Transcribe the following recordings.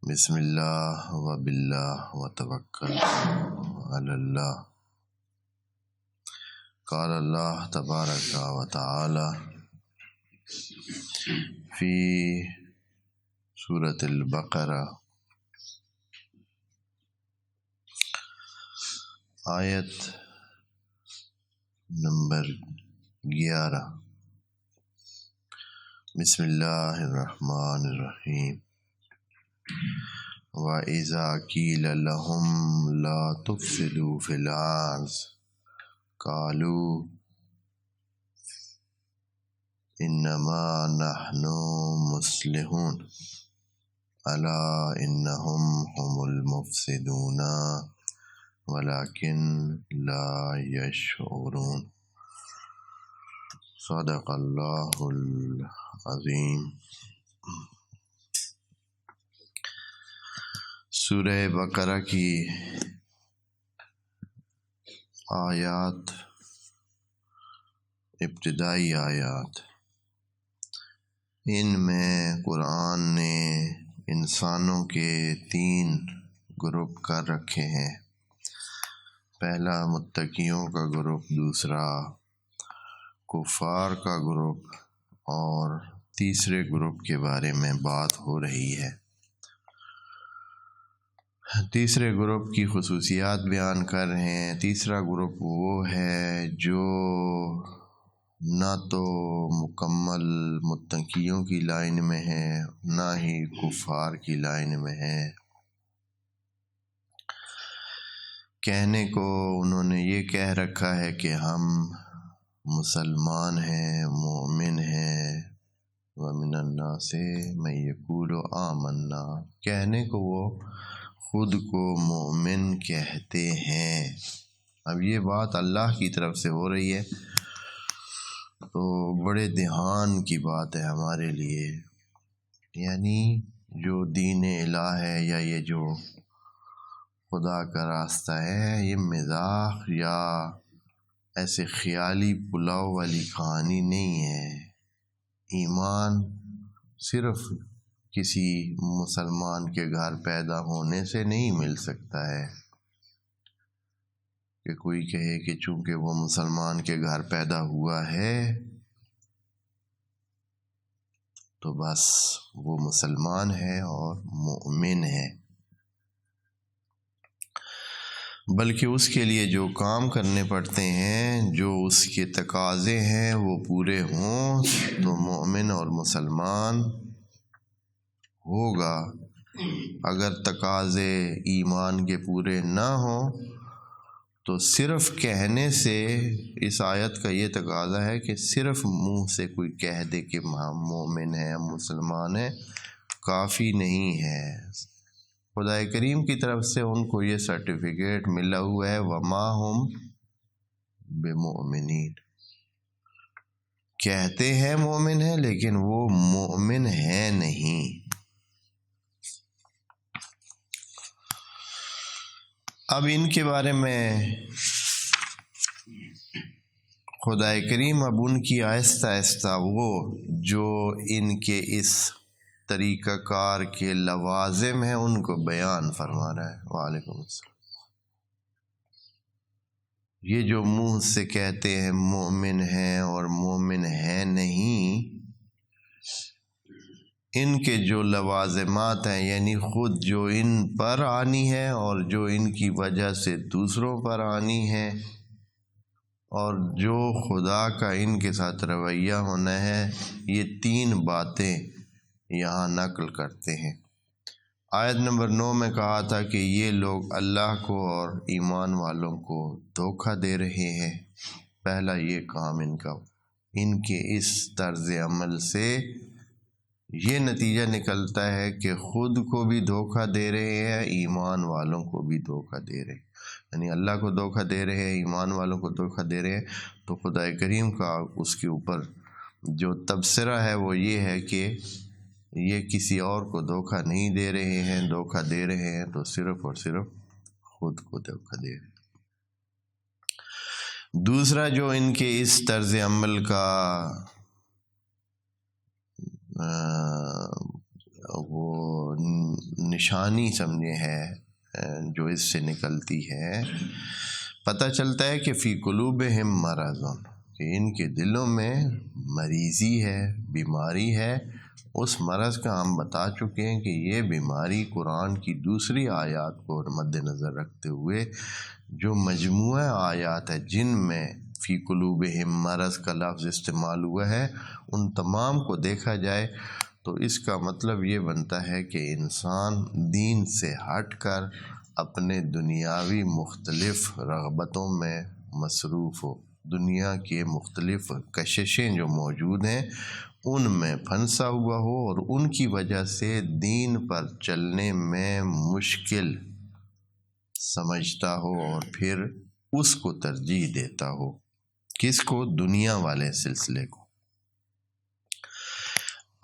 بسم اللہ و باللہ و توکل علی اللہ۔ قال اللہ تبارک و تعالی فی سورۃ البقرہ آیت نمبر 11۔ بسم اللہ الرحمن الرحیم۔ وَإِذَا قِيلَ لَهُمْ لَا تُفْسِدُوا فِي الْأَرْضِ قَالُوا إِنَّمَا نَحْنُ مُصْلِحُونَ أَلَا إِنَّهُمْ هُمُ الْمُفْسِدُونَ وَلَكِنْ لَا يَشْعُرُونَ۔ صدق اللہ العظیم۔ سورہ بقرہ کی آیات، ابتدائی آیات، ان میں قرآن نے انسانوں کے 3 گروپ کر رکھے ہیں۔ پہلا متقیوں کا گروپ، دوسرا کفار کا گروپ، اور تیسرے گروپ کے بارے میں بات ہو رہی ہے۔ تیسرے گروپ کی خصوصیات بیان کر رہے ہیں۔ تیسرا گروپ وہ ہے جو نہ تو مکمل متقیوں کی لائن میں ہے، نہ ہی کفار کی لائن میں ہے۔ کہنے کو انہوں نے یہ کہہ رکھا ہے کہ ہم مسلمان ہیں، مومن ہیں۔ وَمِنَ النَّاسِ مَن يَقُولُ آمَنَّا، کہنے کو وہ خود کو مومن کہتے ہیں۔ اب یہ بات اللہ کی طرف سے ہو رہی ہے تو بڑے دھیان کی بات ہے ہمارے لیے، یعنی جو دین الہ ہے یا یہ جو خدا کا راستہ ہے، یہ مزاح یا ایسے خیالی پلاؤ والی کہانی نہیں ہے۔ ایمان صرف کسی مسلمان کے گھر پیدا ہونے سے نہیں مل سکتا ہے کہ کوئی کہے کہ چونکہ وہ مسلمان کے گھر پیدا ہوا ہے تو بس وہ مسلمان ہے اور مومن ہے، بلکہ اس کے لیے جو کام کرنے پڑتے ہیں، جو اس کے تقاضے ہیں وہ پورے ہوں تو مومن اور مسلمان ہوگا۔ اگر تقاضے ایمان کے پورے نہ ہوں تو صرف کہنے سے، اس آیت کا یہ تقاضا ہے کہ صرف منہ سے کوئی کہہ دے کہ ہم مومن ہیں، ہم مسلمان ہیں، کافی نہیں ہے۔ خدا کریم کی طرف سے ان کو یہ سرٹیفکیٹ ملا ہوا ہے، وَمَا هُمْ بِمُؤْمِنِينَ، کہتے ہیں مومن ہیں لیکن وہ مومن ہیں نہیں۔ اب ان کے بارے میں خدا کریم اب ان کی آہستہ آہستہ وہ جو ان کے اس طریقہ کار کے لوازم ہیں ان کو بیان فرما رہا ہے۔ وعلیکم السلام۔ یہ جو منہ سے کہتے ہیں مومن ہیں اور مومن ہیں نہیں، ان کے جو لوازمات ہیں، یعنی خود جو ان پر آنی ہے اور جو ان کی وجہ سے دوسروں پر آنی ہے، اور جو خدا کا ان کے ساتھ رویہ ہونا ہے، یہ 3 باتیں یہاں نقل کرتے ہیں۔ آیت نمبر 9 میں کہا تھا کہ یہ لوگ اللہ کو اور ایمان والوں کو دھوکہ دے رہے ہیں۔ پہلا یہ کام ان کے اس طرز عمل سے یہ نتیجہ نکلتا ہے کہ خود کو بھی دھوکہ دے رہے ہیں، ایمان والوں کو بھی دھوکہ دے رہے ہیں، یعنی اللہ کو دھوکہ دے رہے ہیں، ایمان والوں کو دھوکہ دے رہے ہیں۔ تو خدا کریم کا اس کے اوپر جو تبصرہ ہے وہ یہ ہے کہ یہ کسی اور کو دھوکہ نہیں دے رہے ہیں، دھوکہ دے رہے ہیں تو صرف اور صرف خود کو دھوکہ دے رہے ہیں۔ دوسرا جو ان کے اس طرز عمل کا وہ نشانی سمجھے ہے جو اس سے نکلتی ہے، پتہ چلتا ہے کہ فی قلوبہم مرض، کہ ان کے دلوں میں مریضی ہے، بیماری ہے۔ اس مرض کا ہم بتا چکے ہیں کہ یہ بیماری قرآن کی دوسری آیات کو مد نظر رکھتے ہوئے جو مجموعہ آیات ہے جن میں فی قلوبہم مرض کا لفظ استعمال ہوا ہے، ان تمام کو دیکھا جائے تو اس کا مطلب یہ بنتا ہے کہ انسان دین سے ہٹ کر اپنے دنیاوی مختلف رغبتوں میں مصروف ہو، دنیا کے مختلف کششیں جو موجود ہیں ان میں پھنسا ہوا ہو اور ان کی وجہ سے دین پر چلنے میں مشکل سمجھتا ہو اور پھر اس کو ترجیح دیتا ہو۔ کس کو؟ دنیا والے سلسلے کو۔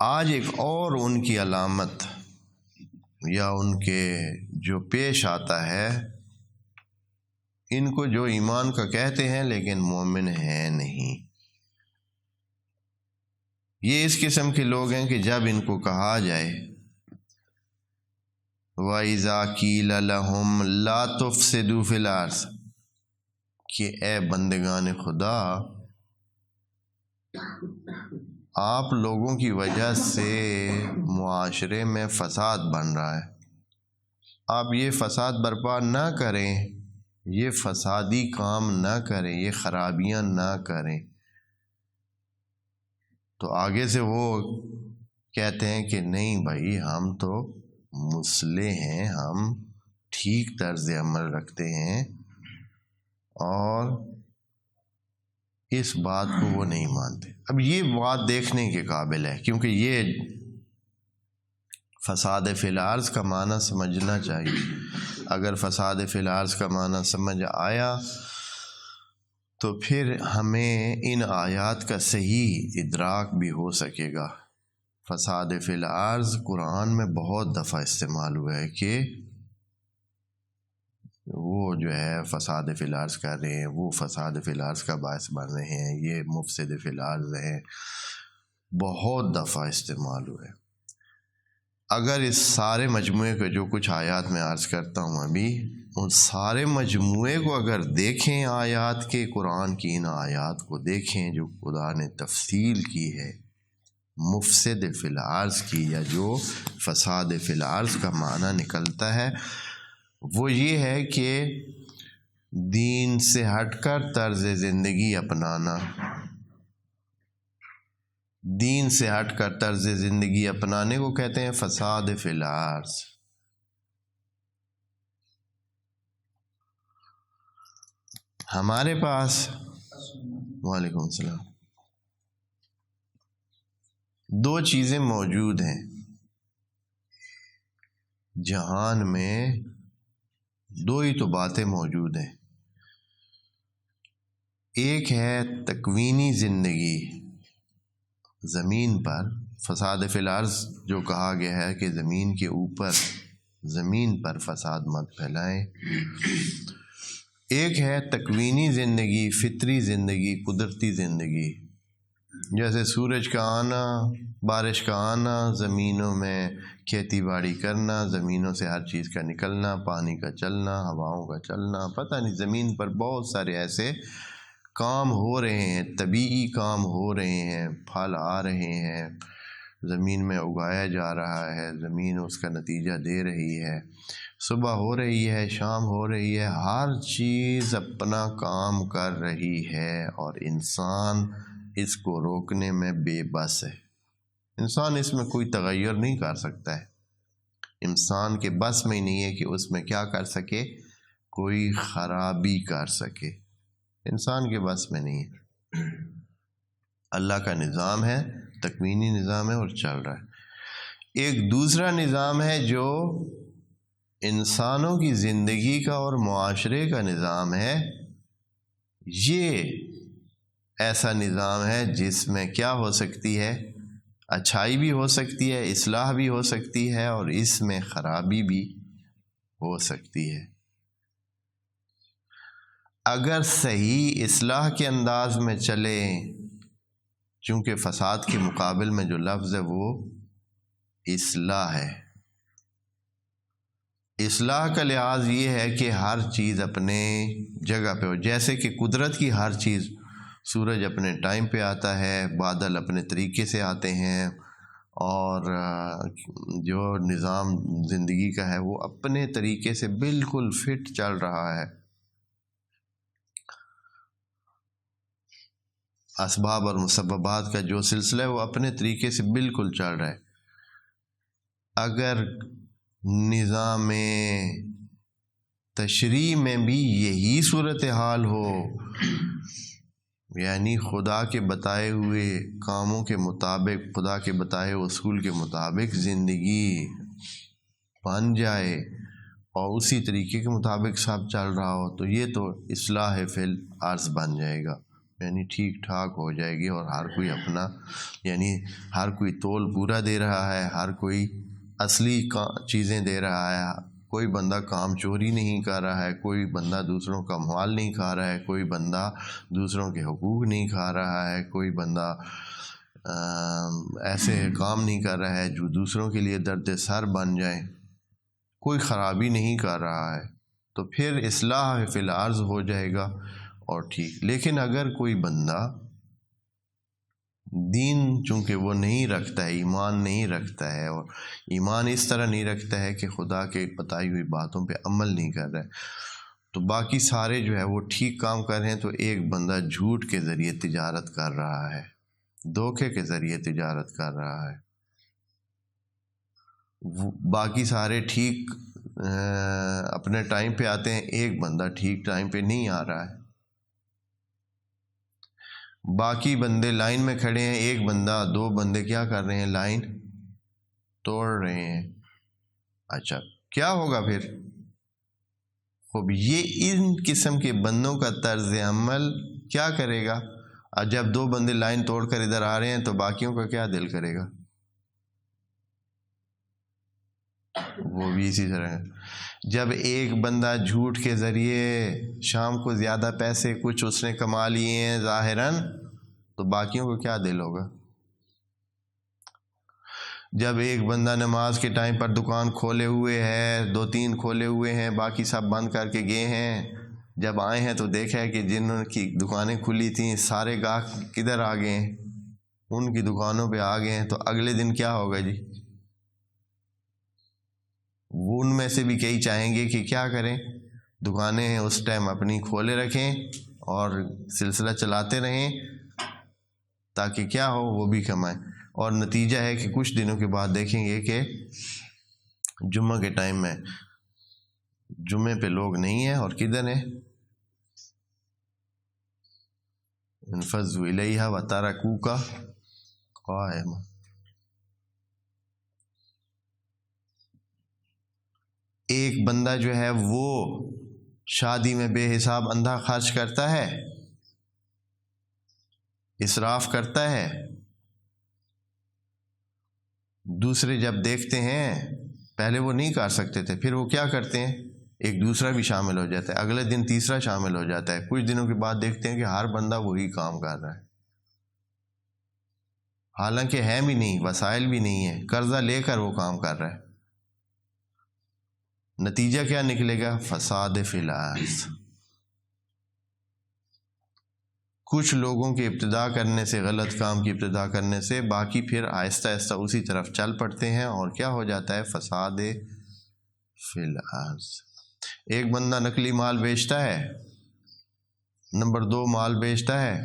آج ایک اور ان کی علامت یا ان کے جو پیش آتا ہے، ان کو جو ایمان کا کہتے ہیں لیکن مومن ہیں نہیں، یہ اس قسم کے لوگ ہیں کہ جب ان کو کہا جائے وَإِذَا قِيلَ لَهُمْ لَا تُفْسِدُوا فِي الْأَرْضِ، کہ اے بندگان خدا آپ لوگوں کی وجہ سے معاشرے میں فساد بن رہا ہے، آپ یہ فساد برپا نہ کریں، یہ فسادی کام نہ کریں، یہ خرابیاں نہ کریں، تو آگے سے وہ کہتے ہیں کہ نہیں بھائی ہم تو مصلح ہیں، ہم ٹھیک طرز عمل رکھتے ہیں، اور اس بات کو وہ نہیں مانتے۔ اب یہ بات دیکھنے کے قابل ہے، کیونکہ یہ فساد فی الارض کا معنی سمجھنا چاہیے۔ اگر فساد فی الارض کا معنی سمجھ آیا تو پھر ہمیں ان آیات کا صحیح ادراک بھی ہو سکے گا۔ فساد فی الارض قرآن میں بہت دفعہ استعمال ہوا ہے کہ وہ جو ہے فساد فی الارض کر رہے ہیں، وہ فساد فی الارض کا باعث بن رہے ہیں، یہ مفسد فی الارض ہیں، بہت دفعہ استعمال ہوئے۔ اگر اس سارے مجموعے کو جو کچھ آیات میں عرض کرتا ہوں ابھی، ان سارے مجموعے کو اگر دیکھیں، آیات کے قرآن کی ان آیات کو دیکھیں جو خدا نے تفصیل کی ہے مفسد فی الارض کی، یا جو فساد فی الارض کا معنی نکلتا ہے، وہ یہ ہے کہ دین سے ہٹ کر طرز زندگی اپنانا، دین سے ہٹ کر طرز زندگی اپنانے کو کہتے ہیں فساد فی الارض۔ ہمارے پاس وعلیکم السلام دو چیزیں موجود ہیں جہان میں، دو ہی تو باتیں موجود ہیں، ایک ہے تکوینی زندگی زمین پر، فساد فی الارض جو کہا گیا ہے کہ زمین کے اوپر، زمین پر فساد مت پھیلائیں، ایک ہے تکوینی زندگی، فطری زندگی، قدرتی زندگی، جیسے سورج کا آنا، بارش کا آنا، زمینوں میں کھیتی باڑی کرنا، زمینوں سے ہر چیز کا نکلنا، پانی کا چلنا، ہواؤں کا چلنا، پتہ نہیں زمین پر بہت سارے ایسے کام ہو رہے ہیں، طبیعی کام ہو رہے ہیں، پھل آ رہے ہیں، زمین میں اگایا جا رہا ہے، زمین اس کا نتیجہ دے رہی ہے، صبح ہو رہی ہے، شام ہو رہی ہے، ہر چیز اپنا کام کر رہی ہے، اور انسان اس کو روکنے میں بے بس ہے۔ انسان اس میں کوئی تغیر نہیں کر سکتا ہے، انسان کے بس میں ہی نہیں ہے کہ اس میں کیا کر سکے، کوئی خرابی کر سکے، انسان کے بس میں نہیں ہے۔ اللہ کا نظام ہے، تکوینی نظام ہے اور چل رہا ہے۔ ایک دوسرا نظام ہے جو انسانوں کی زندگی کا اور معاشرے کا نظام ہے، یہ ایسا نظام ہے جس میں کیا ہو سکتی ہے، اچھائی بھی ہو سکتی ہے، اصلاح بھی ہو سکتی ہے، اور اس میں خرابی بھی ہو سکتی ہے۔ اگر صحیح اصلاح کے انداز میں چلے، چونکہ فساد کے مقابل میں جو لفظ ہے وہ اصلاح ہے۔ اصلاح کا لحاظ یہ ہے کہ ہر چیز اپنے جگہ پہ ہو، جیسے کہ قدرت کی ہر چیز، سورج اپنے ٹائم پہ آتا ہے، بادل اپنے طریقے سے آتے ہیں، اور جو نظام زندگی کا ہے وہ اپنے طریقے سے بالکل فٹ چل رہا ہے۔ اسباب اور مسببات کا جو سلسلہ ہے وہ اپنے طریقے سے بالکل چل رہا ہے۔ اگر نظام تشریع میں بھی یہی صورتحال ہو، یعنی خدا کے بتائے ہوئے کاموں کے مطابق، خدا کے بتائے ہوئے اصول کے مطابق زندگی بن جائے اور اسی طریقے کے مطابق سب چل رہا ہو، تو یہ تو اصلاح فی الارض بن جائے گا، یعنی ٹھیک ٹھاک ہو جائے گی، اور ہر کوئی اپنا، یعنی ہر کوئی تول پورا دے رہا ہے، ہر کوئی اصلی چیزیں دے رہا ہے، کوئی بندہ کام چوری نہیں کر رہا ہے، کوئی بندہ دوسروں کا مال نہیں کھا رہا ہے، کوئی بندہ دوسروں کے حقوق نہیں کھا رہا ہے، کوئی بندہ ایسے کام نہیں کر رہا ہے جو دوسروں کے لیے درد سر بن جائیں، کوئی خرابی نہیں کر رہا ہے، تو پھر اصلاح فی الارض ہو جائے گا اور ٹھیک۔ لیکن اگر کوئی بندہ دین چونکہ وہ نہیں رکھتا ہے، ایمان نہیں رکھتا ہے، اور ایمان اس طرح نہیں رکھتا ہے کہ خدا کے بتائی ہوئی باتوں پہ عمل نہیں کر رہا ہے، تو باقی سارے جو ہے وہ ٹھیک کام کر رہے ہیں، تو ایک بندہ جھوٹ کے ذریعے تجارت کر رہا ہے، دھوکے کے ذریعے تجارت کر رہا ہے، باقی سارے ٹھیک اپنے ٹائم پہ آتے ہیں، ایک بندہ ٹھیک ٹائم پہ نہیں آ رہا ہے، باقی بندے لائن میں کھڑے ہیں، ایک بندہ، دو بندے کیا کر رہے ہیں؟ لائن توڑ رہے ہیں۔ اچھا کیا ہوگا پھر؟ خوب یہ ان قسم کے بندوں کا طرز عمل کیا کرے گا؟ جب دو بندے لائن توڑ کر ادھر آ رہے ہیں تو باقیوں کا کیا دل کرے گا؟ وہ بھی اسی طرح ہے۔ جب ایک بندہ جھوٹ کے ذریعے شام کو زیادہ پیسے کچھ اس نے کما لیے ہیں ظاہراً، تو باقیوں کو کیا دل ہوگا؟ جب ایک بندہ نماز کے ٹائم پر دکان کھولے ہوئے ہے، 2-3 کھولے ہوئے ہیں، باقی سب بند کر کے گئے ہیں، جب آئے ہیں تو دیکھا ہے کہ جن کی دکانیں کھلی تھیں سارے گاہک کدھر آ گئے ہیں؟ ان کی دکانوں پہ آ گئے ہیں، تو اگلے دن کیا ہوگا جی؟ وہ ان میں سے بھی کئی چاہیں گے کہ کیا کریں، دکانیں اس ٹائم اپنی کھولے رکھیں اور سلسلہ چلاتے رہیں تاکہ کیا ہو، وہ بھی کمائیں، اور نتیجہ ہے کہ کچھ دنوں کے بعد دیکھیں گے کہ جمعہ کے ٹائم میں جمعے پہ لوگ نہیں ہیں، اور کدھر ہیں؟ انفضوا الیہا وترکوک قائما۔ ایک بندہ جو ہے وہ شادی میں بے حساب اندھا خرچ کرتا ہے، اسراف کرتا ہے، دوسرے جب دیکھتے ہیں، پہلے وہ نہیں کر سکتے تھے، پھر وہ کیا کرتے ہیں؟ ایک دوسرا بھی شامل ہو جاتا ہے، اگلے دن تیسرا شامل ہو جاتا ہے، کچھ دنوں کے بعد دیکھتے ہیں کہ ہر بندہ وہی کام کر رہا ہے، حالانکہ ہے بھی نہیں، وسائل بھی نہیں ہے، قرضہ لے کر وہ کام کر رہا ہے، نتیجہ کیا نکلے گا؟ فساد فی الارض۔ کچھ لوگوں کے ابتدا کرنے سے، غلط کام کی ابتدا کرنے سے، باقی پھر آہستہ آہستہ اسی طرف چل پڑتے ہیں، اور کیا ہو جاتا ہے؟ فساد فی الارض۔ ایک بندہ نقلی مال بیچتا ہے، نمبر 2 مال بیچتا ہے،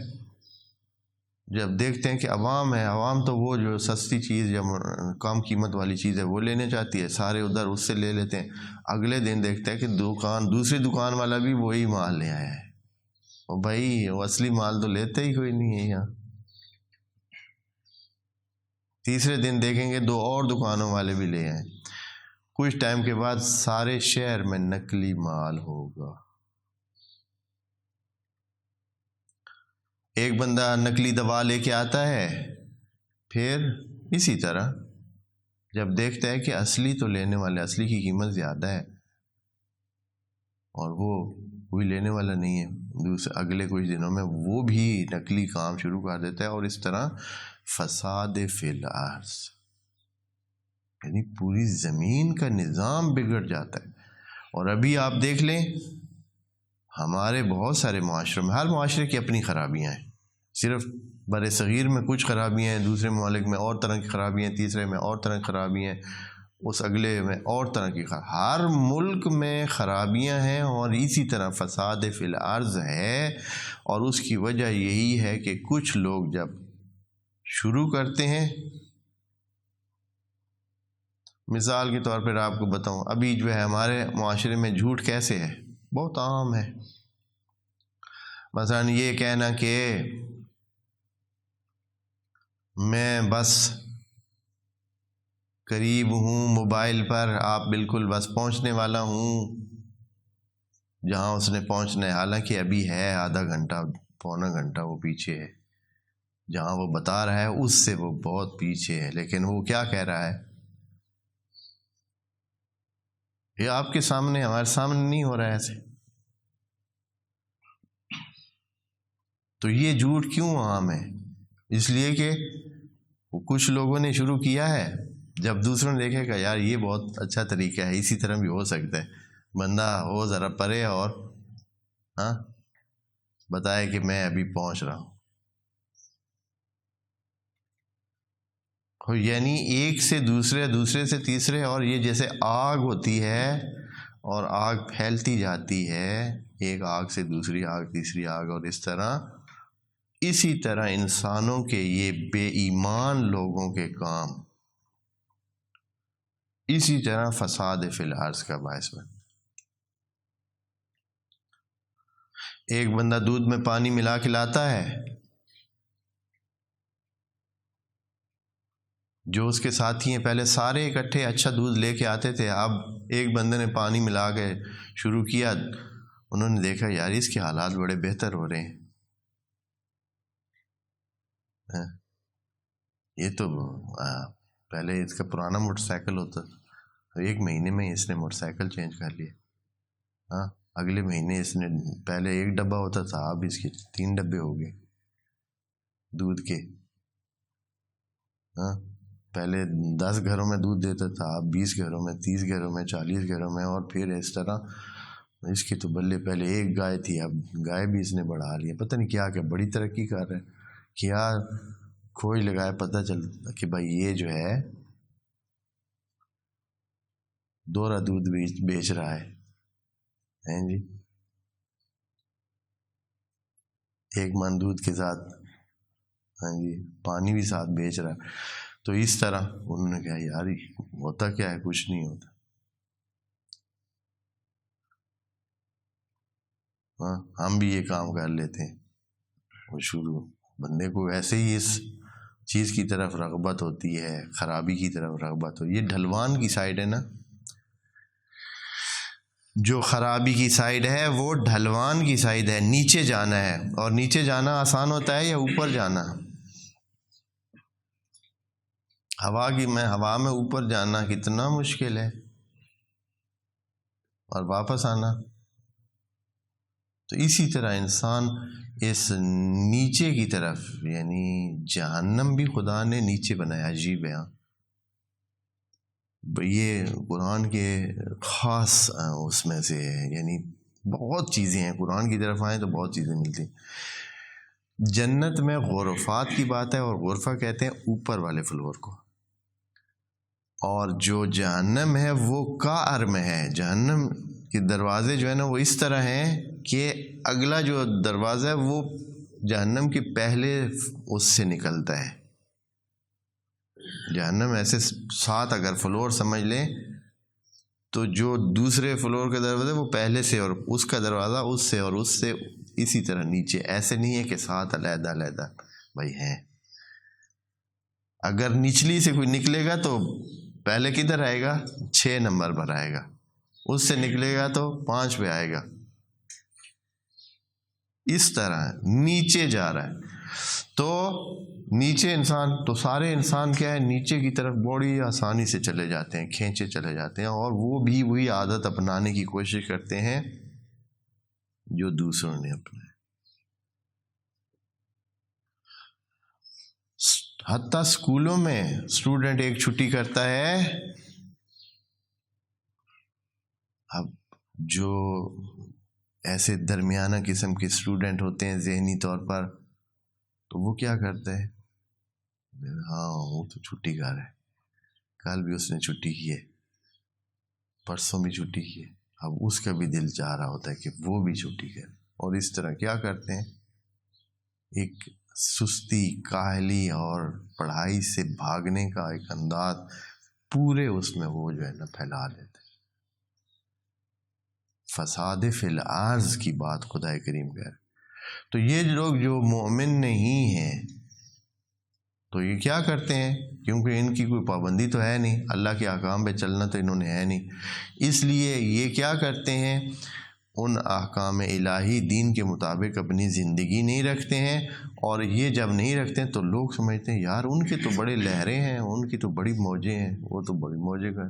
جب دیکھتے ہیں کہ عوام ہے، عوام تو وہ جو سستی چیز یا کم قیمت والی چیز ہے وہ لینے چاہتی ہے، سارے ادھر اس سے لے لیتے ہیں، اگلے دن دیکھتے ہیں کہ دوسری دکان والا بھی وہی مال لے آیا ہے، اور بھائی وہ اصلی مال تو لیتے ہی کوئی نہیں ہے یہاں۔ تیسرے دن دیکھیں گے 2 اور دکانوں والے بھی لے آئے، کچھ ٹائم کے بعد سارے شہر میں نقلی مال ہوگا۔ ایک بندہ نقلی دوا لے کے آتا ہے، پھر اسی طرح جب دیکھتا ہے کہ اصلی تو لینے والے، اصلی کی قیمت زیادہ ہے اور وہ کوئی لینے والا نہیں ہے، اگلے کچھ دنوں میں وہ بھی نقلی کام شروع کر دیتا ہے، اور اس طرح فساد فی الارض۔ یعنی پوری زمین کا نظام بگڑ جاتا ہے۔ اور ابھی آپ دیکھ لیں ہمارے بہت سارے معاشروں میں، ہر معاشرے کی اپنی خرابیاں ہیں، صرف بر صغیر میں کچھ خرابیاں ہیں، دوسرے ممالک میں اور طرح کی خرابیاں ہیں، تیسرے میں اور طرح کی خرابیاں ہیں، اس اگلے میں اور طرح کی ہر ملک میں خرابیاں ہیں، اور اسی طرح فساد فی الارض ہے۔ اور اس کی وجہ یہی ہے کہ کچھ لوگ جب شروع کرتے ہیں، مثال کے طور پر آپ کو بتاؤں، ابھی جو ہے ہمارے معاشرے میں جھوٹ کیسے ہے، بہت عام ہے۔ مثلا یہ کہنا کہ میں بس قریب ہوں، موبائل پر آپ بالکل بس پہنچنے والا ہوں جہاں اس نے پہنچنا ہے، حالانکہ ابھی ہے آدھا گھنٹہ پونا گھنٹہ وہ پیچھے ہے، جہاں وہ بتا رہا ہے اس سے وہ بہت پیچھے ہے، لیکن وہ کیا کہہ رہا ہے؟ یہ آپ کے سامنے، ہمارے سامنے نہیں ہو رہا ہے ایسے۔ تو یہ جھوٹ کیوں عام ہے؟ اس لیے کہ کچھ لوگوں نے شروع کیا ہے، جب دوسروں نے دیکھے گا یار یہ بہت اچھا طریقہ ہے، اسی طرح بھی ہو سکتا ہے، بندہ ہو ذرا پرے اور بتائے کہ میں ابھی پہنچ رہا ہوں۔ یعنی ایک سے دوسرے، دوسرے سے تیسرے، اور یہ جیسے آگ ہوتی ہے اور آگ پھیلتی جاتی ہے، ایک آگ سے دوسری آگ، تیسری آگ، اور اس طرح اسی طرح انسانوں کے یہ بے ایمان لوگوں کے کام اسی طرح فساد فی الارض کا باعث بن۔ ایک بندہ دودھ میں پانی ملا کے لاتا ہے، جو اس کے ساتھی ہیں پہلے سارے اکٹھے اچھا دودھ لے کے آتے تھے، اب ایک بندے نے پانی ملا کے شروع کیا، انہوں نے دیکھا یار اس کے حالات بڑے بہتر ہو رہے ہیں، یہ تو پہلے اس کا پرانا موٹر سائیکل ہوتا تھا، ایک مہینے میں اس نے موٹر سائیکل چینج کر لیا، اگلے مہینے اس نے، پہلے ایک ڈبہ ہوتا تھا اب اس کے 3 ڈبے ہو گئے دودھ کے، پہلے 10 گھروں میں دودھ دیتا تھا، اب 20 گھروں میں، 30 گھروں میں، 40 گھروں میں، اور پھر اس طرح اس کی تو بلے پہلے ایک گائے تھی، اب گائے بھی اس نے بڑھا لی، پتہ نہیں کیا کہ بڑی ترقی کر رہے ہیں، کیا کھوج لگائے، پتہ چلتا کہ بھائی یہ جو ہے دوہرا دودھ بیچ رہا ہے جی، 1 من دودھ کے ساتھ جی پانی بھی ساتھ بیچ رہا ہے۔ تو اس طرح انہوں نے کہا یار ہوتا کیا ہے، کچھ نہیں ہوتا، ہم بھی یہ کام کر لیتے ہیں، وہ شروع بندے کو ایسے ہی اس چیز کی طرف رغبت ہوتی ہے، خرابی کی طرف رغبت ہوتی ہے، یہ ڈھلوان کی سائیڈ ہے نا، جو خرابی کی سائیڈ ہے وہ ڈھلوان کی سائیڈ ہے، نیچے جانا ہے، اور نیچے جانا آسان ہوتا ہے یا اوپر جانا؟ ہوا میں اوپر جانا کتنا مشکل ہے، اور واپس آنا۔ تو اسی طرح انسان اس نیچے کی طرف، یعنی جہنم بھی خدا نے نیچے بنایا، عجیب ہے، یہ قرآن کے خاص اس میں سے ہے، یعنی بہت چیزیں ہیں، قرآن کی طرف آئیں تو بہت چیزیں ملتی ہیں۔ جنت میں غرفات کی بات ہے، اور غرفہ کہتے ہیں اوپر والے فلور کو، اور جو جہنم ہے وہ قعر میں ہے، جہنم کے دروازے جو ہے نا وہ اس طرح ہیں کہ اگلا جو دروازہ ہے وہ جہنم کے پہلے اس سے نکلتا ہے، جہنم ایسے 7 اگر فلور سمجھ لیں تو جو دوسرے فلور کا دروازہ وہ پہلے سے، اور اس کا دروازہ اس سے، اور اس سے اسی طرح نیچے، ایسے نہیں ہے کہ 7 علیحدہ علیحدہ بھائی ہیں۔ اگر نچلی سے کوئی نکلے گا تو پہلے کدھر آئے گا؟ 6 نمبر پر آئے گا، اس سے نکلے گا تو 5 پہ آئے گا، اس طرح نیچے جا رہا ہے۔ تو نیچے انسان، تو سارے انسان کیا ہے، نیچے کی طرف بڑی آسانی سے چلے جاتے ہیں، کھینچے چلے جاتے ہیں، اور وہ بھی وہی عادت اپنانے کی کوشش کرتے ہیں جو دوسروں نے اپنایا۔ حتیٰ اسکولوں میں اسٹوڈنٹ ایک چھٹی کرتا ہے. اب جو ایسے درمیانہ قسم کے اسٹوڈنٹ ہوتے ہیں ذہنی طور پر، تو وہ کیا کرتے ہیں؟ ہاں وہ تو چھٹی کر ہے، کل بھی اس نے چھٹی کی ہے، پرسوں بھی چھٹی کی ہے. اب اس کا بھی دل چاہ رہا ہوتا ہے کہ وہ بھی چھٹی کرے، اور اس طرح کیا کرتے ہیں، ایک سستی، کاہلی اور پڑھائی سے بھاگنے کا ایک انداز پورے اس میں وہ جو ہے نا پھیلا لیتے. فساد فی الارض کی بات خدا کریم کہہ رہے. تو یہ لوگ جو مومن نہیں ہیں تو یہ کیا کرتے ہیں؟ کیونکہ ان کی کوئی پابندی تو ہے نہیں، اللہ کے احکام پہ چلنا تو انہوں نے ہے نہیں، اس لیے یہ کیا کرتے ہیں، ان احکام الہی دین کے مطابق اپنی زندگی نہیں رکھتے ہیں. اور یہ جب نہیں رکھتے ہیں تو لوگ سمجھتے ہیں یار ان کے تو بڑے لہریں ہیں، ان کی تو بڑی موجیں ہیں، وہ تو بڑی موجیں کر،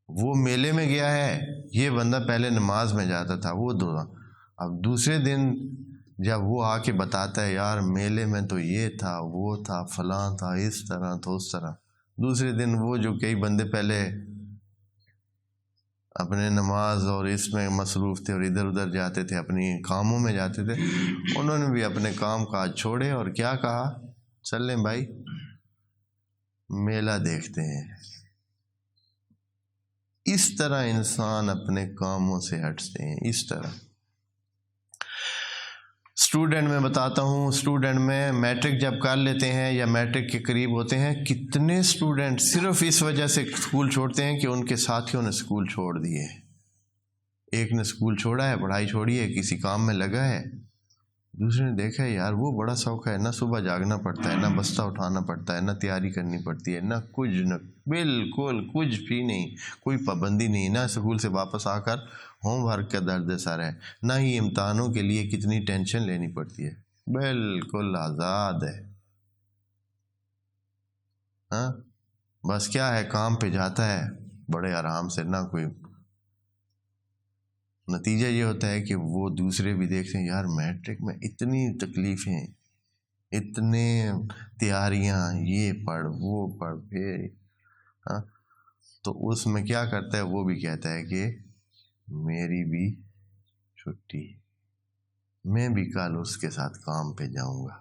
وہ میلے میں گیا ہے. یہ بندہ پہلے نماز میں جاتا تھا، وہ اب دوسرے دن جب وہ آ کے بتاتا ہے یار میلے میں تو یہ تھا، وہ تھا، فلاں تھا، اس طرح تو اس طرح. دوسرے دن وہ جو کئی بندے پہلے اپنے نماز اور اس میں مصروف تھے اور ادھر ادھر جاتے تھے، اپنی کاموں میں جاتے تھے، انہوں نے بھی اپنے کام کاج چھوڑے اور کیا کہا، چل لیں بھائی میلہ دیکھتے ہیں. اس طرح انسان اپنے کاموں سے ہٹتے ہیں. اس طرح اسٹوڈنٹ میں بتاتا ہوں، اسٹوڈنٹ میں میٹرک جب کر لیتے ہیں یا میٹرک کے قریب ہوتے ہیں، کتنے اسٹوڈنٹ صرف اس وجہ سے اسکول چھوڑتے ہیں کہ ان کے ساتھیوں نے اسکول چھوڑ دیے. ایک نے اسکول چھوڑا ہے، پڑھائی چھوڑی ہے، کسی کام میں لگا ہے، دوسرے نے دیکھا ہے یار وہ بڑا شوق ہے، نہ صبح جاگنا پڑتا ہے، نہ بستہ اٹھانا پڑتا ہے، نہ تیاری کرنی پڑتی ہے، نہ کچھ، نہ بالکل کچھ بھی نہیں، کوئی پابندی نہیں، نہ اسکول سے واپس آ کر ہوم ورک کا درد سر ہے، نہ ہی امتحانوں کے لیے کتنی ٹینشن لینی پڑتی ہے، بالکل آزاد ہے. ہاں بس کیا ہے، کام پہ جاتا ہے بڑے آرام سے، نہ کوئی. نتیجہ یہ ہوتا ہے کہ وہ دوسرے بھی دیکھتے ہیں یار میٹرک میں اتنی تکلیفیں، اتنے تیاریاں، یہ پڑھ وہ پڑھ پھر، ہاں تو اس میں کیا کرتا ہے، وہ بھی کہتا ہے کہ میری بھی چھٹی، میں بھی کل اس کے ساتھ کام پہ جاؤں گا.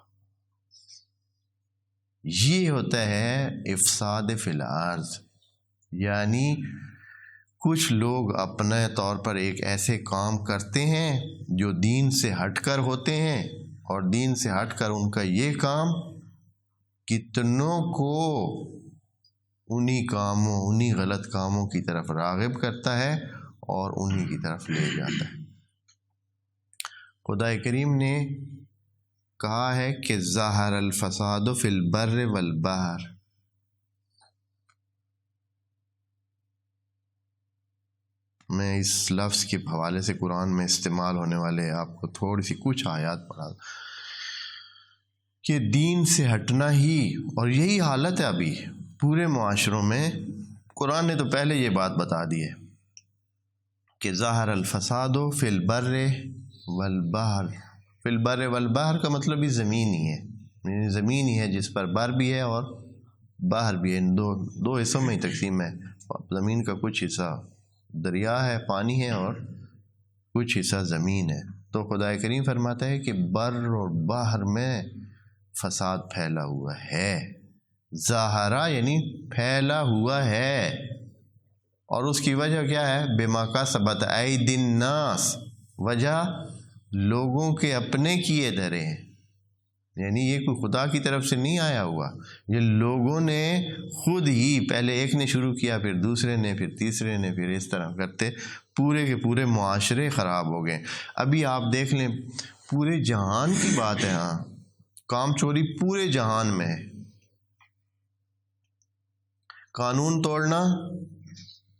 یہ ہوتا ہے افساد فی الارض. یعنی کچھ لوگ اپنے طور پر ایک ایسے کام کرتے ہیں جو دین سے ہٹ کر ہوتے ہیں، اور دین سے ہٹ کر ان کا یہ کام کتنوں کو انہی کاموں، انہی غلط کاموں کی طرف راغب کرتا ہے اور انہی کی طرف لے جاتا ہے. خدا کریم نے کہا ہے کہ ظاہر الفساد فی البر والبحر. میں اس لفظ کے حوالے سے قرآن میں استعمال ہونے والے آپ کو تھوڑی سی کچھ آیات پڑھا کہ دین سے ہٹنا ہی، اور یہی حالت ہے ابھی پورے معاشروں میں. قرآن نے تو پہلے یہ بات بتا دی ہے کہ ظاہر الفساد فی البر والبحر. فی البر والبحر کا مطلب بھی زمین ہی ہے، یعنی زمین ہی ہے جس پر بر بھی ہے اور باہر بھی ہے. ان دو حصوں میں ہی تقسیم ہے. زمین کا کچھ حصہ دریا ہے، پانی ہے، اور کچھ حصہ زمین ہے. تو خدا کریم فرماتا ہے کہ بر اور بحر میں فساد پھیلا ہوا ہے. ظاہرہ یعنی پھیلا ہوا ہے، اور اس کی وجہ کیا ہے، بما کسبت ایدی الناس، وجہ لوگوں کے اپنے کیے دھرے ہیں. یعنی یہ کوئی خدا کی طرف سے نہیں آیا ہوا، یہ لوگوں نے خود ہی، پہلے ایک نے شروع کیا، پھر دوسرے نے، پھر تیسرے نے، پھر اس طرح کرتے پورے کے پورے معاشرے خراب ہو گئے. ابھی آپ دیکھ لیں پورے جہان کی بات ہے، ہاں کام چوری پورے جہان میں ہے، قانون توڑنا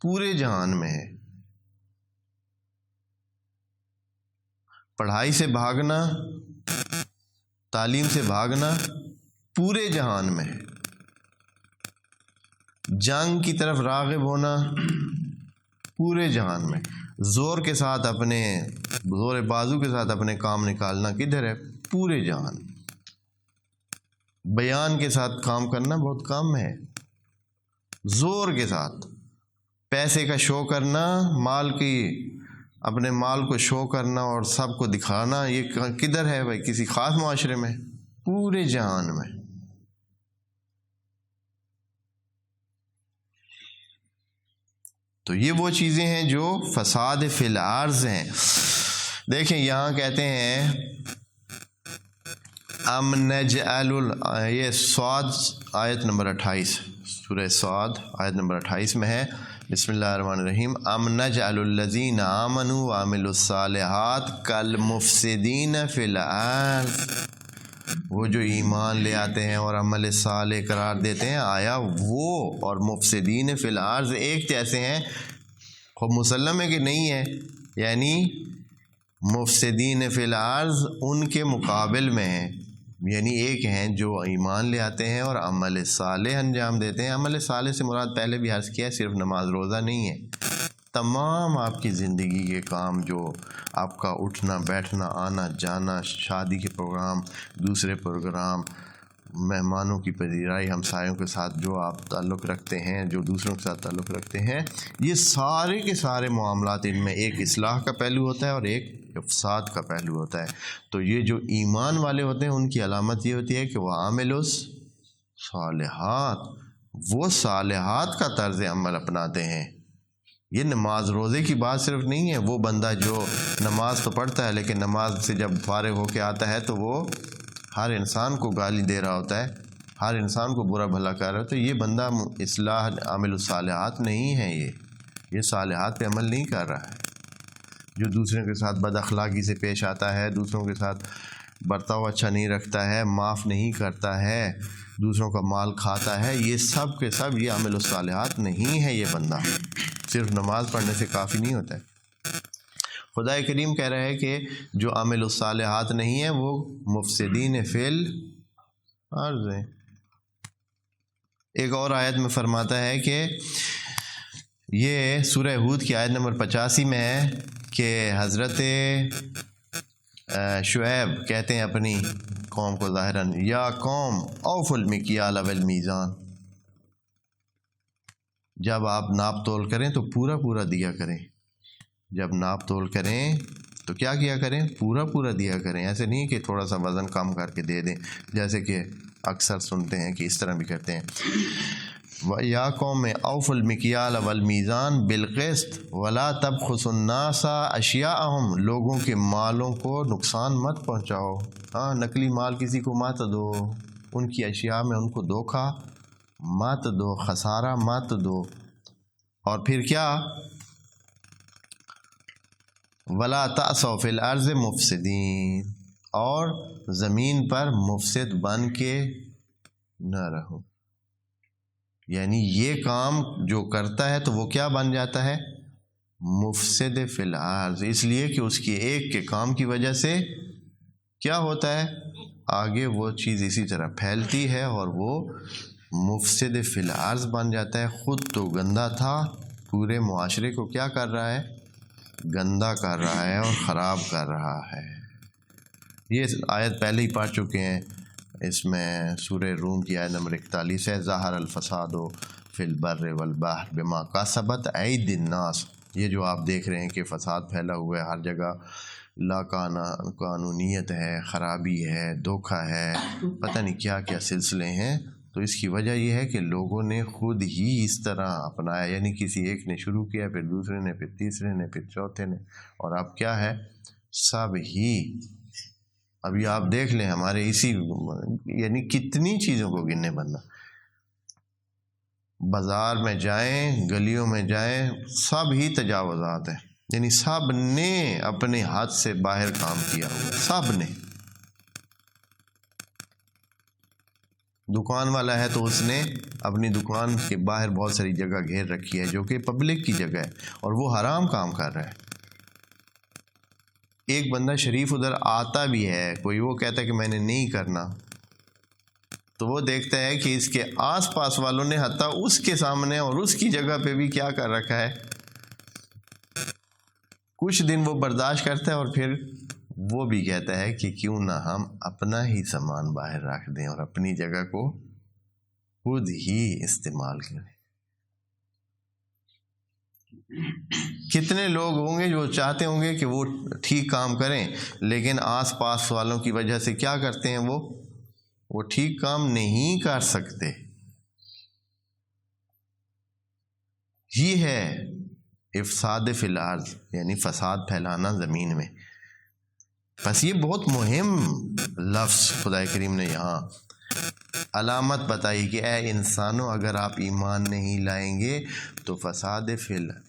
پورے جہان میں ہے، پڑھائی سے بھاگنا، تعلیم سے بھاگنا پورے جہان میں ہے، جنگ کی طرف راغب ہونا پورے جہان میں، زور کے ساتھ اپنے زور بازو کے ساتھ اپنے کام نکالنا کدھر ہے، پورے جہان. بیان کے ساتھ کام کرنا بہت کم ہے، زور کے ساتھ پیسے کا شو کرنا، مال کی اپنے مال کو شو کرنا اور سب کو دکھانا، یہ کدھر ہے بھائی؟ کسی خاص معاشرے میں؟ پورے جہان میں۔ تو یہ وہ چیزیں ہیں جو فساد فی الارض ہیں۔ دیکھیں یہاں کہتے ہیں ام نجعل، یہ صاد آیت نمبر 28، سورہ صاد آیت نمبر 28 میں ہے، بسم اللہ الرحمن الرحیم، ام نجعل الذین آمنوا وعملوا الصالحات کالمفسدین فی الارض، وہ جو ایمان لے آتے ہیں اور عمل صالح قرار دیتے ہیں، آیا وہ اور مفسدین فی الارض ایک جیسے ہیں؟ خوب مسلم ہے کہ نہیں ہے؟ یعنی مفسدین فی الارض ان کے مقابل میں ہیں، یعنی ایک ہیں جو ایمان لے آتے ہیں اور عمل صالح انجام دیتے ہیں۔ عمل صالح سے مراد پہلے بھی عرض کیا ہے، صرف نماز روزہ نہیں ہے، تمام آپ کی زندگی کے کام، جو آپ کا اٹھنا بیٹھنا آنا جانا، شادی کے پروگرام، دوسرے پروگرام، مہمانوں کی پذیرائی، ہمسایوں کے ساتھ جو آپ تعلق رکھتے ہیں، جو دوسروں کے ساتھ تعلق رکھتے ہیں، یہ سارے کے سارے معاملات، ان میں ایک اصلاح کا پہلو ہوتا ہے اور ایک افساد کا پہلو ہوتا ہے۔ تو یہ جو ایمان والے ہوتے ہیں ان کی علامت یہ ہوتی ہے کہ وہ عامل صالحات، وہ صالحات کا طرز عمل اپناتے ہیں۔ یہ نماز روزے کی بات صرف نہیں ہے، وہ بندہ جو نماز تو پڑھتا ہے لیکن نماز سے جب فارغ ہو کے آتا ہے تو وہ ہر انسان کو گالی دے رہا ہوتا ہے، ہر انسان کو برا بھلا کر رہا ہوتا ہے، یہ بندہ اصلاح عامل الصالحات نہیں ہے، یہ صالحات پہ عمل نہیں کر رہا ہے۔ جو دوسروں کے ساتھ بد اخلاقی سے پیش آتا ہے، دوسروں کے ساتھ برتاؤ اچھا نہیں رکھتا ہے، معاف نہیں کرتا ہے، دوسروں کا مال کھاتا ہے، یہ سب کے سب یہ عامل الصالحات نہیں ہے۔ یہ بندہ صرف نماز پڑھنے سے کافی نہیں ہوتا ہے۔ خدا کریم کہہ رہا ہے کہ جو عامل الصالحات نہیں ہے وہ مفسدین فی الارض ہیں۔ ایک اور آیت میں فرماتا ہے کہ یہ سورہ ہود کی آیت نمبر 85 میں ہے کہ حضرت شعیب کہتے ہیں اپنی قوم کو ظاہراً، یا قوم اوفوا المکیال والمیزان، جب آپ ناپ تول کریں تو پورا پورا دیا کریں، جب ناپ تول کریں تو کیا کیا کریں؟ پورا پورا دیا کریں، ایسے نہیں کہ تھوڑا سا وزن کم کر کے دے دیں، جیسے کہ اکثر سنتے ہیں کہ اس طرح بھی کرتے ہیں۔ یا قوم اوفوا المکیال والمیزان بالقسط ولا تبخسوا الناس اشیاءہم، لوگوں کے مالوں کو نقصان مت پہنچاؤ، ہاں نقلی مال کسی کو مت دو، ان کی اشیاء میں ان کو دھوکہ مت دو، خسارہ مت دو۔ اور پھر کیا؟ ولا تعثوا فی الارض مفسدین، اور زمین پر مفسد بن کے نہ رہو، یعنی یہ کام جو کرتا ہے تو وہ کیا بن جاتا ہے؟ مفسد فی الارض، اس لیے کہ اس کی ایک کے کام کی وجہ سے کیا ہوتا ہے؟ آگے وہ چیز اسی طرح پھیلتی ہے اور وہ مفسد فی الارض بن جاتا ہے۔ خود تو گندا تھا، پورے معاشرے کو کیا کر رہا ہے؟ گندا کر رہا ہے اور خراب کر رہا ہے۔ یہ آیت پہلے ہی پڑھ چکے ہیں، اس میں سورہ روم کی آیت نمبر 41 ہے، ظہر الفساد فی البر والبحر بما کسبت ایدی الناس، یہ جو آپ دیکھ رہے ہیں کہ فساد پھیلا ہوا ہے ہر جگہ، لا قانونیت ہے، خرابی ہے، دھوکہ ہے، پتہ نہیں کیا کیا سلسلے ہیں، تو اس کی وجہ یہ ہے کہ لوگوں نے خود ہی اس طرح اپنایا، یعنی کسی ایک نے شروع کیا، پھر دوسرے نے، پھر تیسرے نے، پھر چوتھے نے، اور اب کیا ہے؟ سب ہی ابھی آپ دیکھ لیں ہمارے اسی، یعنی کتنی چیزوں کو گننے بننا، بازار میں جائیں، گلیوں میں جائیں، سب ہی تجاوزات ہیں، یعنی سب نے اپنے ہاتھ سے باہر کام کیا ہوا ہے، سب نے۔ دکان والا ہے تو اس نے اپنی دکان کے باہر بہت ساری جگہ گھیر رکھی ہے جو کہ پبلک کی جگہ ہے، اور وہ حرام کام کر رہا ہے۔ ایک بندہ شریف ادھر آتا بھی ہے، کوئی وہ کہتا ہے کہ میں نے نہیں کرنا، تو وہ دیکھتا ہے کہ اس کے آس پاس والوں نے حتیٰ اس کے سامنے اور اس کی جگہ پہ بھی کیا کر رکھا ہے، کچھ دن وہ برداشت کرتا ہے اور پھر وہ بھی کہتا ہے کہ کیوں نہ ہم اپنا ہی سامان باہر رکھ دیں اور اپنی جگہ کو خود ہی استعمال کریں۔ کتنے لوگ ہوں گے جو چاہتے ہوں گے کہ وہ ٹھیک کام کریں، لیکن آس پاس والوں کی وجہ سے کیا کرتے ہیں، وہ ٹھیک کام نہیں کر سکتے۔ یہ ہے افساد فی الارض، یعنی فساد پھیلانا زمین میں۔ بس یہ بہت مہم لفظ خدا کریم نے یہاں علامت بتائی کہ اے انسانوں، اگر آپ ایمان نہیں لائیں گے تو فساد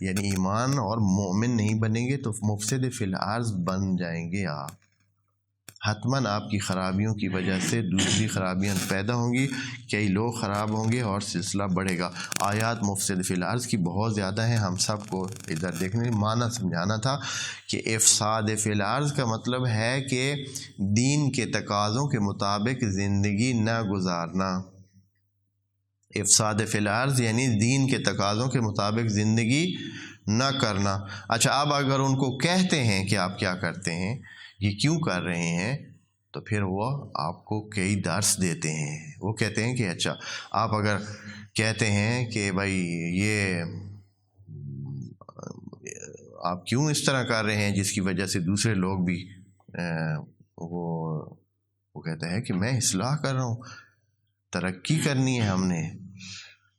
یعنی ایمان اور مومن نہیں بنیں گے تو مفسد فی الارض بن جائیں گے آپ۔ حتماً آپ کی خرابیوں کی وجہ سے دوسری خرابیاں پیدا ہوں گی، کئی لوگ خراب ہوں گے اور سلسلہ بڑھے گا۔ آیات مفسد فی الارض کی بہت زیادہ ہیں، ہم سب کو ادھر دیکھنے معنی سمجھانا تھا کہ افساد فی الارض کا مطلب ہے کہ دین کے تقاضوں کے مطابق زندگی نہ گزارنا۔ افساد فی الارض یعنی دین کے تقاضوں کے مطابق زندگی نہ کرنا۔ اچھا، اب اگر ان کو کہتے ہیں کہ آپ کیا کرتے ہیں، یہ کیوں کر رہے ہیں، تو پھر وہ آپ کو کئی درس دیتے ہیں۔ وہ کہتے ہیں کہ اچھا، آپ اگر کہتے ہیں کہ بھائی یہ آپ کیوں اس طرح کر رہے ہیں، جس کی وجہ سے دوسرے لوگ بھی وہ کہتے ہیں کہ میں اصلاح کر رہا ہوں، ترقی کرنی ہے،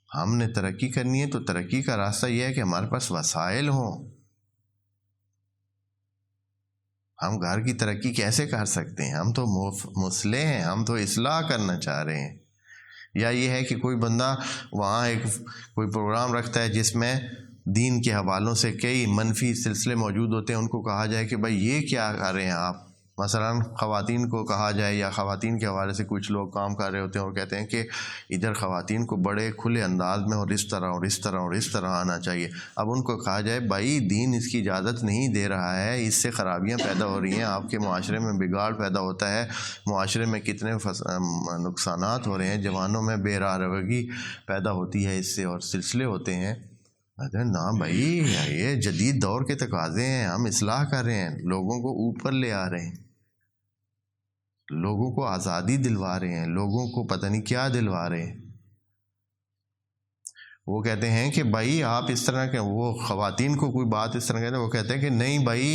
ہم نے ترقی کرنی ہے، تو ترقی کا راستہ یہ ہے کہ ہمارے پاس وسائل ہوں۔ ہم گھر کی ترقی کیسے کر سکتے ہیں؟ ہم تو مسلح ہیں، ہم تو اصلاح کرنا چاہ رہے ہیں۔ یا یہ ہے کہ کوئی بندہ وہاں کوئی پروگرام رکھتا ہے جس میں دین کے حوالوں سے کئی منفی سلسلے موجود ہوتے ہیں، ان کو کہا جائے کہ بھائی یہ کیا کر رہے ہیں آپ۔ مثلا خواتین کو کہا جائے، یا خواتین کے حوالے سے کچھ لوگ کام کر رہے ہوتے ہیں اور کہتے ہیں کہ ادھر خواتین کو بڑے کھلے انداز میں اور اس طرح اور اس طرح اور اس طرح آنا چاہیے۔ اب ان کو کہا جائے بھائی دین اس کی اجازت نہیں دے رہا ہے، اس سے خرابیاں پیدا ہو رہی ہیں، آپ کے معاشرے میں بگاڑ پیدا ہوتا ہے، معاشرے میں کتنے نقصانات ہو رہے ہیں، جوانوں میں بے راہ روی پیدا ہوتی ہے اس سے، اور سلسلے ہوتے ہیں۔ نہ بھائی، یہ جدید دور کے تقاضے ہیں، ہم اصلاح کر رہے ہیں، لوگوں کو اوپر لے آ رہے ہیں، لوگوں کو آزادی دلوا رہے ہیں، لوگوں کو پتہ نہیں کیا دلوا رہے ہیں۔ وہ کہتے ہیں کہ بھائی آپ اس طرح کے، وہ خواتین کو کوئی بات اس طرح کہتے ہیں، وہ کہتے ہیں کہ نہیں بھائی،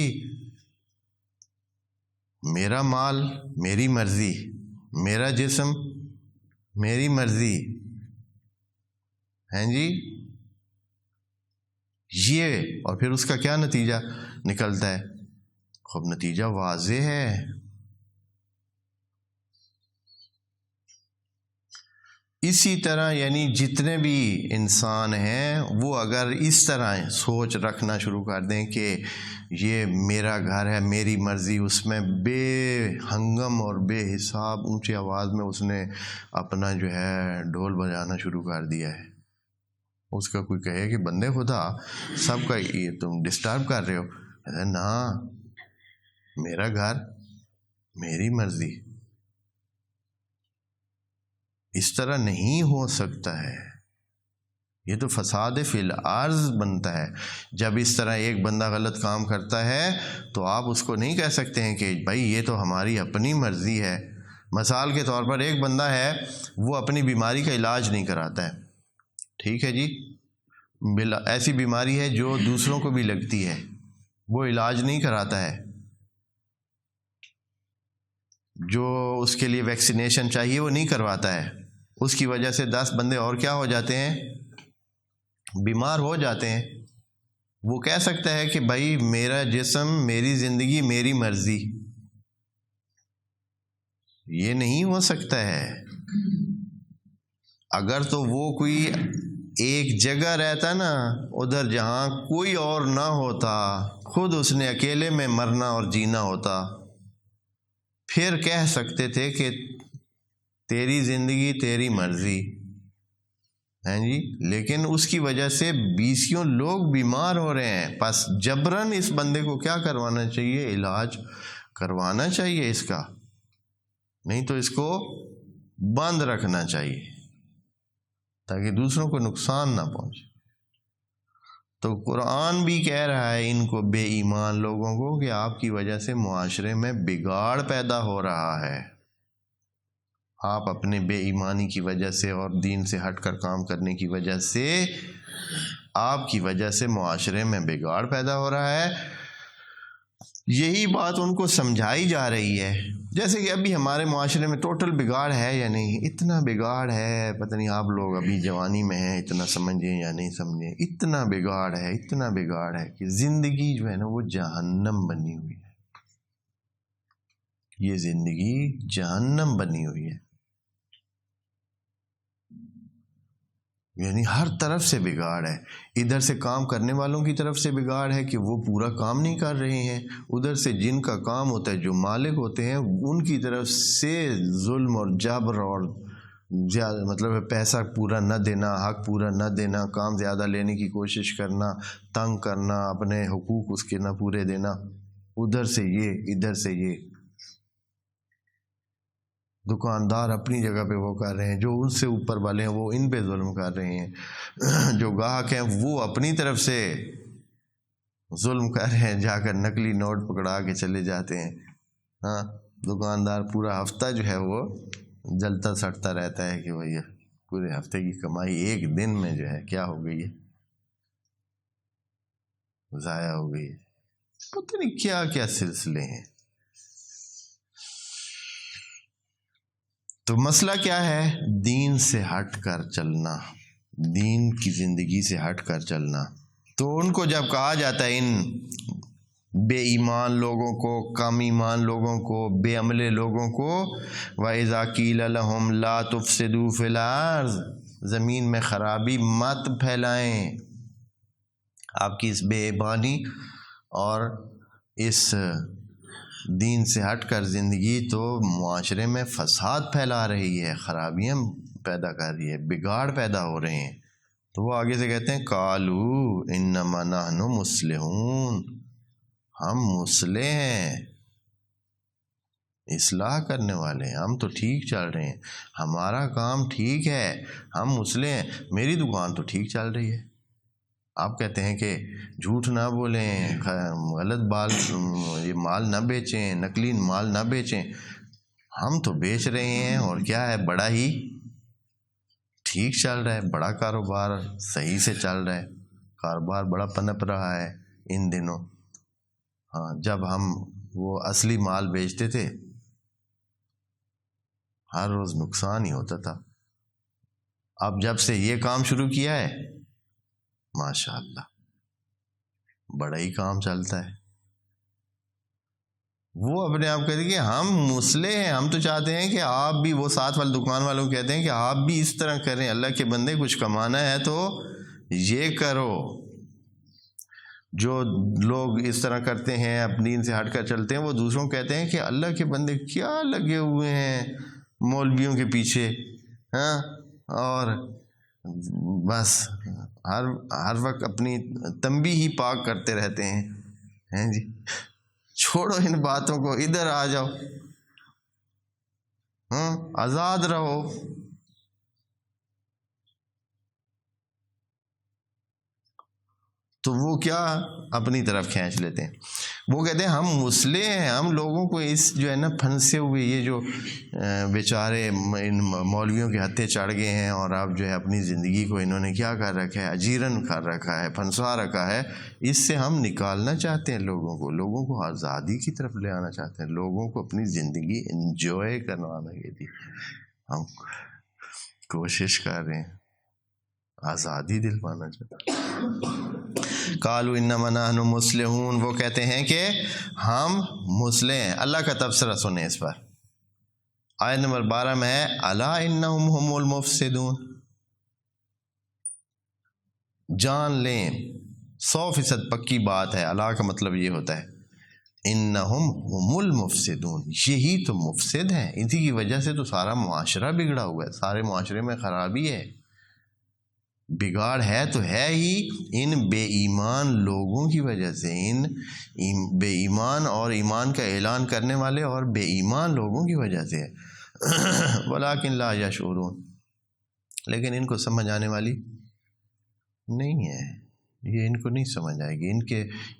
میرا مال میری مرضی، میرا جسم میری مرضی ہیں جی۔ یہ اور پھر اس کا کیا نتیجہ نکلتا ہے؟ خوب نتیجہ واضح ہے۔ اسی طرح یعنی جتنے بھی انسان ہیں وہ اگر اس طرح سوچ رکھنا شروع کر دیں کہ یہ میرا گھر ہے، میری مرضی، اس میں بے ہنگم اور بے حساب اونچی آواز میں اس نے اپنا جو ہے ڈھول بجانا شروع کر دیا ہے، اس کا کوئی کہے کہ بندے خدا سب کا یہ تم ڈسٹرب کر رہے ہو، نہ، میرا گھر میری مرضی، اس طرح نہیں ہو سکتا ہے۔ یہ تو فساد فی الارض بنتا ہے۔ جب اس طرح ایک بندہ غلط کام کرتا ہے تو آپ اس کو نہیں کہہ سکتے ہیں کہ بھائی یہ تو ہماری اپنی مرضی ہے۔ مثال کے طور پر ایک بندہ ہے، وہ اپنی بیماری کا علاج نہیں کراتا ہے، ٹھیک ہے جی، ایسی بیماری ہے جو دوسروں کو بھی لگتی ہے، وہ علاج نہیں کراتا ہے، جو اس کے لیے ویکسینیشن چاہیے وہ نہیں کرواتا ہے، اس کی وجہ سے 10 بندے اور کیا ہو جاتے ہیں، بیمار ہو جاتے ہیں۔ وہ کہہ سکتا ہے کہ بھائی میرا جسم میری زندگی میری مرضی، یہ نہیں ہو سکتا ہے۔ اگر تو وہ کوئی ایک جگہ رہتا نا، ادھر جہاں کوئی اور نہ ہوتا، خود اس نے اکیلے میں مرنا اور جینا ہوتا، پھر کہہ سکتے تھے کہ تیری زندگی تیری مرضی ہیں جی، لیکن اس کی وجہ سے 20 لوگ بیمار ہو رہے ہیں، پس جبراً اس بندے کو کیا کروانا چاہیے، علاج کروانا چاہیے اس کا، نہیں تو اس کو بند رکھنا چاہیے تاکہ دوسروں کو نقصان نہ پہنچے۔ تو قرآن بھی کہہ رہا ہے ان کو، بے ایمان لوگوں کو، کہ آپ کی وجہ سے معاشرے میں بگاڑ پیدا ہو رہا ہے. آپ اپنے بے ایمانی کی وجہ سے اور دین سے ہٹ کر کام کرنے کی وجہ سے، آپ کی وجہ سے معاشرے میں بگاڑ پیدا ہو رہا ہے. یہی بات ان کو سمجھائی جا رہی ہے. جیسے کہ ابھی ہمارے معاشرے میں ٹوٹل بگاڑ ہے یا نہیں؟ اتنا بگاڑ ہے، پتہ نہیں آپ لوگ ابھی جوانی میں ہیں اتنا سمجھیں یا نہیں سمجھیں. اتنا بگاڑ ہے، اتنا بگاڑ ہے کہ زندگی جو ہے نا وہ جہنم بنی ہوئی ہے. یہ زندگی جہنم بنی ہوئی ہے. یعنی ہر طرف سے بگاڑ ہے. ادھر سے کام کرنے والوں کی طرف سے بگاڑ ہے کہ وہ پورا کام نہیں کر رہے ہیں. ادھر سے جن کا کام ہوتا ہے، جو مالک ہوتے ہیں، ان کی طرف سے ظلم اور جبر اور مطلب پیسہ پورا نہ دینا، حق پورا نہ دینا، کام زیادہ لینے کی کوشش کرنا، تنگ کرنا، اپنے حقوق اس کے نہ پورے دینا. ادھر سے یہ، ادھر سے یہ. دکاندار اپنی جگہ پہ وہ کر رہے ہیں، جو ان سے اوپر والے ہیں وہ ان پہ ظلم کر رہے ہیں. جو گاہک ہیں وہ اپنی طرف سے ظلم کر رہے ہیں، جا کر نقلی نوٹ پکڑا کے چلے جاتے ہیں. ہاں، دکاندار پورا ہفتہ جو ہے وہ جلتا سڑتا رہتا ہے کہ بھئی پورے ہفتے کی کمائی ایک دن میں جو ہے کیا ہو گئی ہے، ضائع ہو گئی ہے. پتہ نہیں کیا کیا سلسلے ہیں. تو مسئلہ کیا ہے؟ دین سے ہٹ کر چلنا، دین کی زندگی سے ہٹ کر چلنا. تو ان کو جب کہا جاتا ہے، ان بے ایمان لوگوں کو، کم ایمان لوگوں کو، بے عملے لوگوں کو، وَإِذَا قِيلَ لَهُمْ لَا تُفْسِدُوا فِي الْأَرْضِ، زمین میں خرابی مت پھیلائیں. آپ کی اس بے ایمانی اور اس دین سے ہٹ کر زندگی تو معاشرے میں فساد پھیلا رہی ہے، خرابیاں پیدا کر رہی ہے، بگاڑ پیدا ہو رہے ہیں. تو وہ آگے سے کہتے ہیں قَالُوا إِنَّمَا نَحْنُ مُصْلِحُونَ، ہم مصلح ہیں، اصلاح کرنے والے ہیں، ہم تو ٹھیک چل رہے ہیں، ہمارا کام ٹھیک ہے، ہم مصلح ہیں، میری دکان تو ٹھیک چل رہی ہے. آپ کہتے ہیں کہ جھوٹ نہ بولیں، غلط یہ مال نہ بیچیں، نقلی مال نہ بیچیں. ہم تو بیچ رہے ہیں، اور کیا ہے، بڑا ہی ٹھیک چل رہا ہے، بڑا کاروبار صحیح سے چل رہا ہے، کاروبار بڑا پنپ رہا ہے ان دنوں. ہاں، جب ہم وہ اصلی مال بیچتے تھے ہر روز نقصان ہی ہوتا تھا. اب جب سے یہ کام شروع کیا ہے، ماشاء اللہ بڑا ہی کام چلتا ہے. وہ اپنے آپ کہتے ہیں کہ ہم مصلح ہیں، ہم تو چاہتے ہیں کہ آپ بھی، وہ ساتھ والے دکان والوں کہتے ہیں کہ آپ بھی اس طرح کریں، اللہ کے بندے کچھ کمانا ہے تو یہ کرو. جو لوگ اس طرح کرتے ہیں، اپنے دین سے ہٹ کر چلتے ہیں، وہ دوسروں کو کہتے ہیں کہ اللہ کے بندے کیا لگے ہوئے ہیں مولویوں کے پیچھے، ہاں، اور بس ہر وقت اپنی تنبیہ ہی پاک کرتے رہتے ہیں جی. چھوڑو ان باتوں کو، ادھر آ جاؤ، آزاد رہو. تو وہ کیا اپنی طرف کھینچ لیتے ہیں. وہ کہتے ہیں ہم مصلح ہیں، ہم لوگوں کو اس جو ہے نا پھنسے ہوئے یہ جو بیچارے ان مولویوں کے ہتھے چڑھ گئے ہیں، اور اب جو ہے اپنی زندگی کو انہوں نے کیا کر رکھا ہے، اجیرن کر رکھا ہے، پھنسا رکھا ہے. اس سے ہم نکالنا چاہتے ہیں لوگوں کو آزادی کی طرف لے آنا چاہتے ہیں، لوگوں کو اپنی زندگی انجوائے کروانا کے لیے ہم کوشش کر رہے ہیں، آزادی دلوانا چاہتے ہیں. قالوا انما نحن مصلحون، وہ کہتے ہیں کہ ہم مصلح ہیں. اللہ کا تبصرہ سنیں اس پر. آیت نمبر 12 میں ہے الا انہم هم المفسدون. جان لیں، 100% پکی بات ہے. الا کا مطلب یہ ہوتا ہے انہم هم المفسدون، یہی تو مفسد ہیں، اسی کی وجہ سے تو سارا معاشرہ بگڑا ہوا ہے، سارے معاشرے میں خرابی ہے، بگاڑ ہے تو ہے ہی ان بے ایمان لوگوں کی وجہ سے، ان بے ایمان اور ایمان کا اعلان کرنے والے اور بے ایمان لوگوں کی وجہ سے. ولیکن لا یشعرون، لیکن ان کو سمجھ آنے والی نہیں ہے. یہ ان کو نہیں سمجھ آئے گی.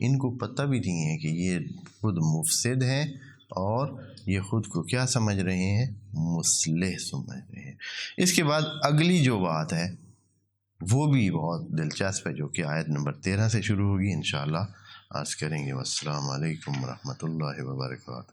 ان کو پتہ بھی نہیں ہے کہ یہ خود مفسد ہیں اور یہ خود کو کیا سمجھ رہے ہیں؟ مصلح سمجھ رہے ہیں. اس کے بعد اگلی جو بات ہے وہ بھی بہت دلچسپ ہے، جو کہ آیت نمبر 13 سے شروع ہوگی. انشاءاللہ عرض کریں گے. والسلام علیکم ورحمۃ اللہ وبرکاتہ.